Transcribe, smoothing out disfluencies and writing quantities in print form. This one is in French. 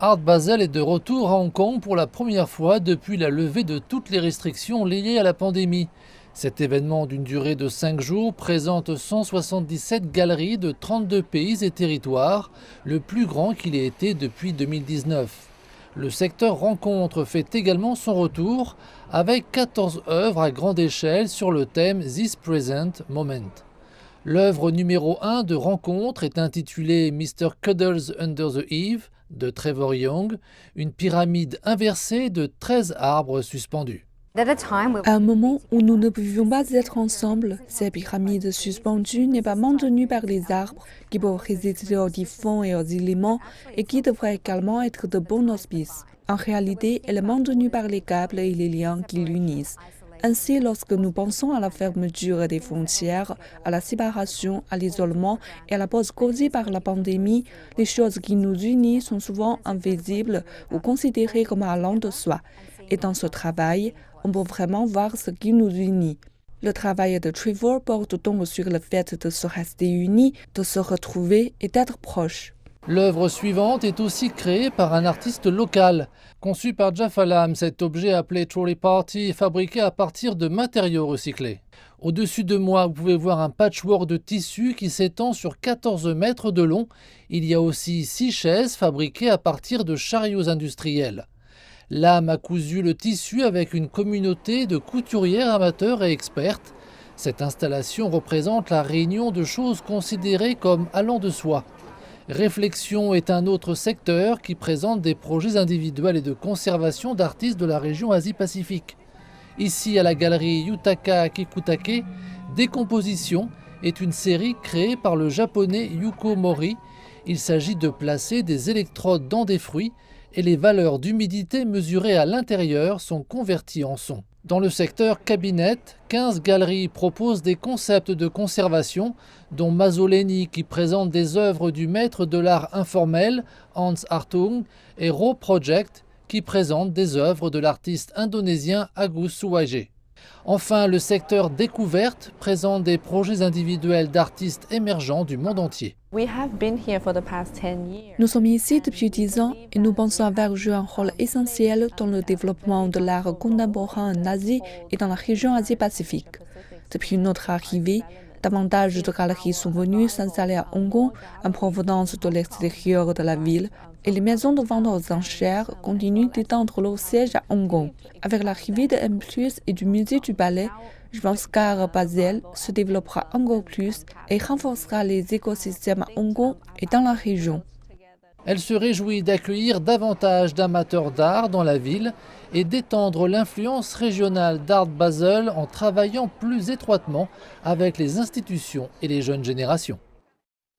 Art Basel est de retour à Hong Kong pour la première fois depuis la levée de toutes les restrictions liées à la pandémie. Cet événement d'une durée de 5 jours présente 177 galeries de 32 pays et territoires, le plus grand qu'il ait été depuis 2019. Le secteur rencontre fait également son retour avec 14 œuvres à grande échelle sur le thème This Present Moment. L'œuvre numéro 1 de Rencontre est intitulée Mr. Cuddles Under the Eave de Trevor Young, une pyramide inversée de 13 arbres suspendus. À un moment où nous ne pouvions pas être ensemble, cette pyramide suspendue n'est pas maintenue par les arbres qui peuvent résister aux typhons et aux éléments et qui devraient également être de bons auspices. En réalité, elle est maintenue par les câbles et les liens qui l'unissent. Ainsi, lorsque nous pensons à la fermeture des frontières, à la séparation, à l'isolement et à la pause causée par la pandémie, les choses qui nous unissent sont souvent invisibles ou considérées comme allant de soi. Et dans ce travail, on peut vraiment voir ce qui nous unit. Le travail de Trevor porte donc sur le fait de se rester unis, de se retrouver et d'être proches. L'œuvre suivante est aussi créée par un artiste local. Conçu par Jaffalam, cet objet appelé Trolley Party est fabriqué à partir de matériaux recyclés. Au-dessus de moi, vous pouvez voir un patchwork de tissu qui s'étend sur 14 mètres de long. Il y a aussi 6 chaises fabriquées à partir de chariots industriels. L'âme a cousu le tissu avec une communauté de couturières amateurs et expertes. Cette installation représente la réunion de choses considérées comme allant de soi. Réflexion est un autre secteur qui présente des projets individuels et de conservation d'artistes de la région Asie-Pacifique. Ici, à la galerie Yutaka Kikutake, Décomposition est une série créée par le japonais Yuko Mori. Il s'agit de placer des électrodes dans des fruits et les valeurs d'humidité mesurées à l'intérieur sont converties en son. Dans le secteur cabinet, 15 galeries proposent des concepts de conservation, dont Mazzoleni qui présente des œuvres du maître de l'art informel Hans Hartung et Raw Project qui présente des œuvres de l'artiste indonésien Agus Suwaje. Enfin, le secteur découverte présente des projets individuels d'artistes émergents du monde entier. Nous sommes ici depuis 10 ans et nous pensons avoir joué un rôle essentiel dans le développement de l'art contemporain en Asie et dans la région Asie-Pacifique. Depuis notre arrivée, davantage de galeries sont venues s'installer à Hong Kong en provenance de l'extérieur de la ville et les maisons de vente aux enchères continuent d'étendre leur siège à Hong Kong. Avec l'arrivée de M+, et du musée du ballet, je pense qu'Art Basel se développera encore plus et renforcera les écosystèmes à Hong Kong et dans la région. Elle se réjouit d'accueillir davantage d'amateurs d'art dans la ville et d'étendre l'influence régionale d'Art Basel en travaillant plus étroitement avec les institutions et les jeunes générations.